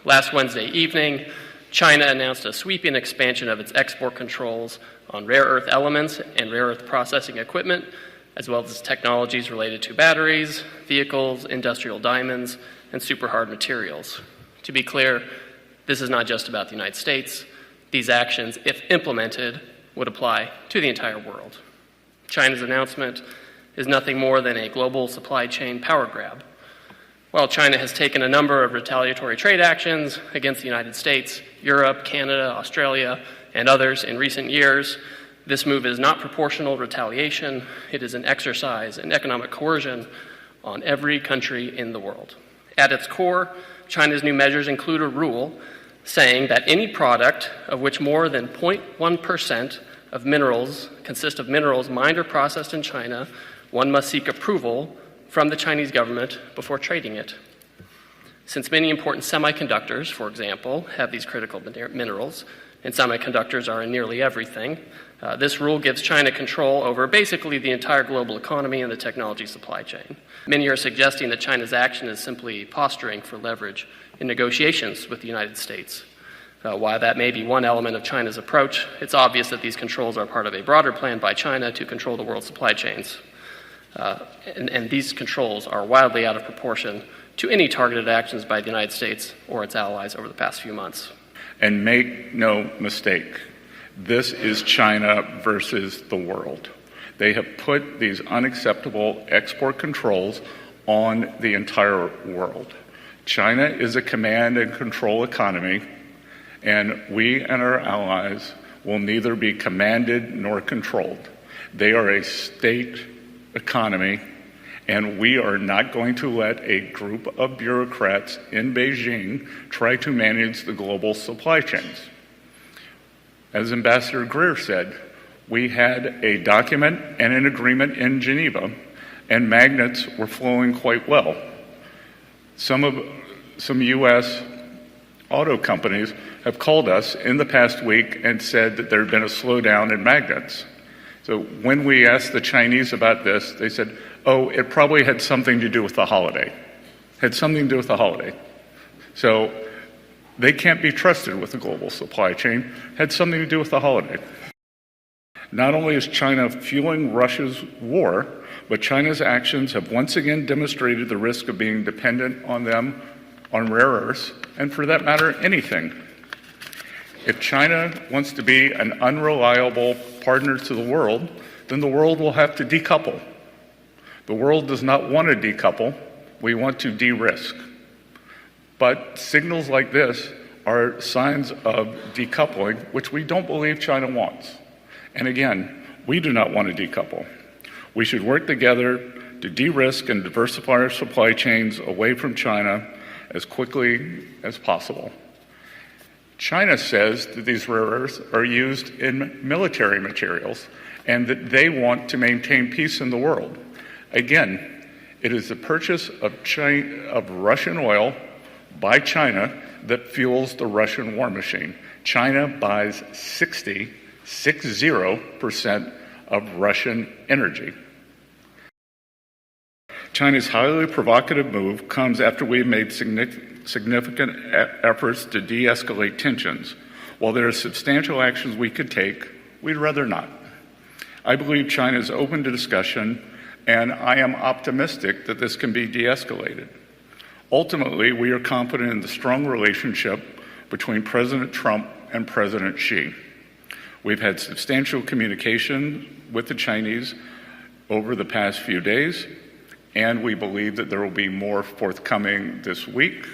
Last Wednesday evening, China announced a sweeping expansion of its export controls on rare earth elements and rare earth processing equipment, as well as technologies related to batteries, vehicles, industrial diamonds, and superhard materials. To be clear, this is not just about the United States. These actions, if implemented, would apply to the entire world. China's announcement is nothing more than a global supply chain power grab. While China has taken a number of retaliatory trade actions against the United States, Europe, Canada, Australia, and others in recent years, this move is not proportional retaliation. It is an exercise in economic coercion on every country in the world. At its core, China's new measures include a rule saying that any product of which more than 0.1% of minerals consist of minerals mined or processed in China, one must seek approval from the Chinese government before trading it. Since many important semiconductors, for example, have these critical minerals, and semiconductors are in nearly everything, this rule gives China control over basically the entire global economy and the technology supply chain. Many are suggesting that China's action is simply posturing for leverage in negotiations with the United States. While that may be one element of China's approach, it's obvious that these controls are part of a broader plan by China to control the world's supply chains. And these controls are wildly out of proportion to any targeted actions by the United States or its allies over the past few months. And make no mistake, this is China versus the world. They have put these unacceptable export controls on the entire world. China is a command and control economy, and we and our allies will neither be commanded nor controlled. They are a state economy, and we are not going to let a group of bureaucrats in Beijing try to manage the global supply chains. As Ambassador Greer said, we had a document and an agreement in Geneva, and magnets were flowing quite well. Some U.S. auto companies have called us in the past week and said that there had been a slowdown in magnets. So when we asked the Chinese about this, they said, oh, it probably had something to do with the holiday. Had something to do with the holiday. So they can't be trusted with the global supply chain. Had something to do with the holiday. Not only is China fueling Russia's war, but China's actions have once again demonstrated the risk of being dependent on them on rare earths, and for that matter, anything. If China wants to be an unreliable partner to the world, then the world will have to decouple. The world does not want to decouple. We want to de-risk. But signals like this are signs of decoupling, which we don't believe China wants. And again, we do not want to decouple. We should work together to de-risk and diversify our supply chains away from China as quickly as possible. China says that these rare earths are used in military materials and that they want to maintain peace in the world. Again, it is the purchase of Russian oil by China that fuels the Russian war machine. China buys 60% of Russian energy. China's highly provocative move comes after we've made significant efforts to de-escalate tensions. While there are substantial actions we could take, we'd rather not. I believe China is open to discussion, and I am optimistic that this can be de-escalated. Ultimately, we are confident in the strong relationship between President Trump and President Xi. We've had substantial communication with the Chinese over the past few days, and we believe that there will be more forthcoming this week.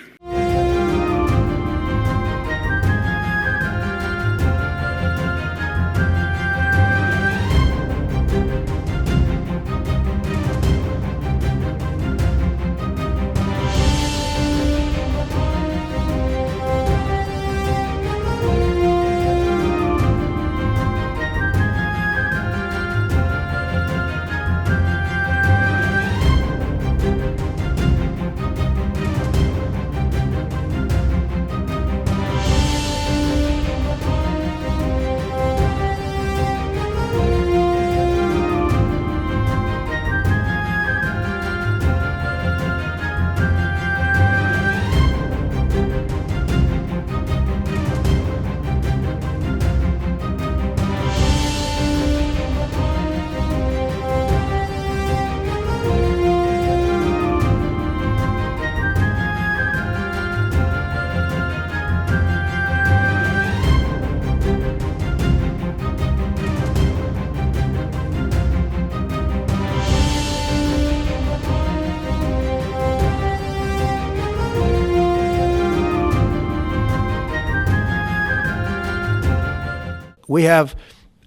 We have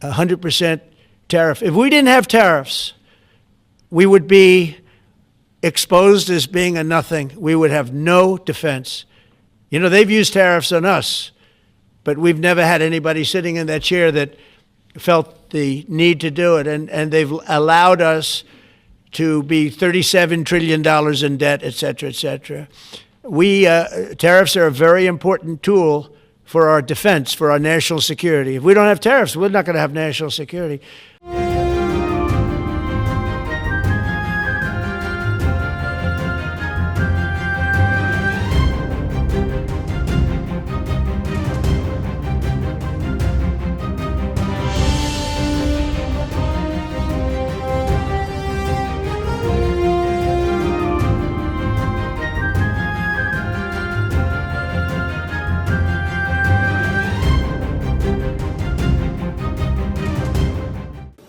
100% tariff. If we didn't have tariffs, we would be exposed as being a nothing. We would have no defense. You know, they've used tariffs on us, but we've never had anybody sitting in that chair that felt the need to do it. And they've allowed us to be $37 trillion in debt, et cetera, et cetera. Tariffs are a very important tool for our defense, for our national security. If we don't have tariffs, we're not going to have national security.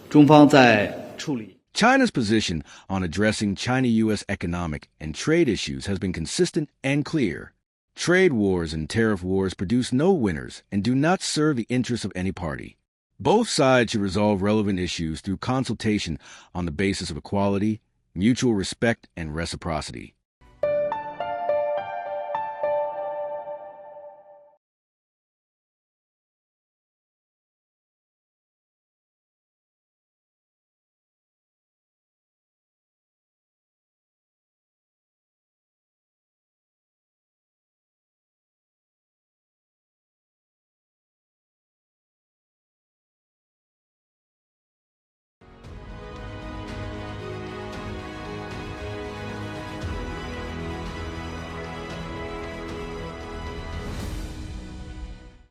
中方在处理 China's position on addressing China-U.S. economic and trade issues has been consistent and clear. Trade wars and tariff wars produce no winners and do not serve the interests of any party. Both sides should resolve relevant issues through consultation on the basis of equality, mutual respect, and reciprocity.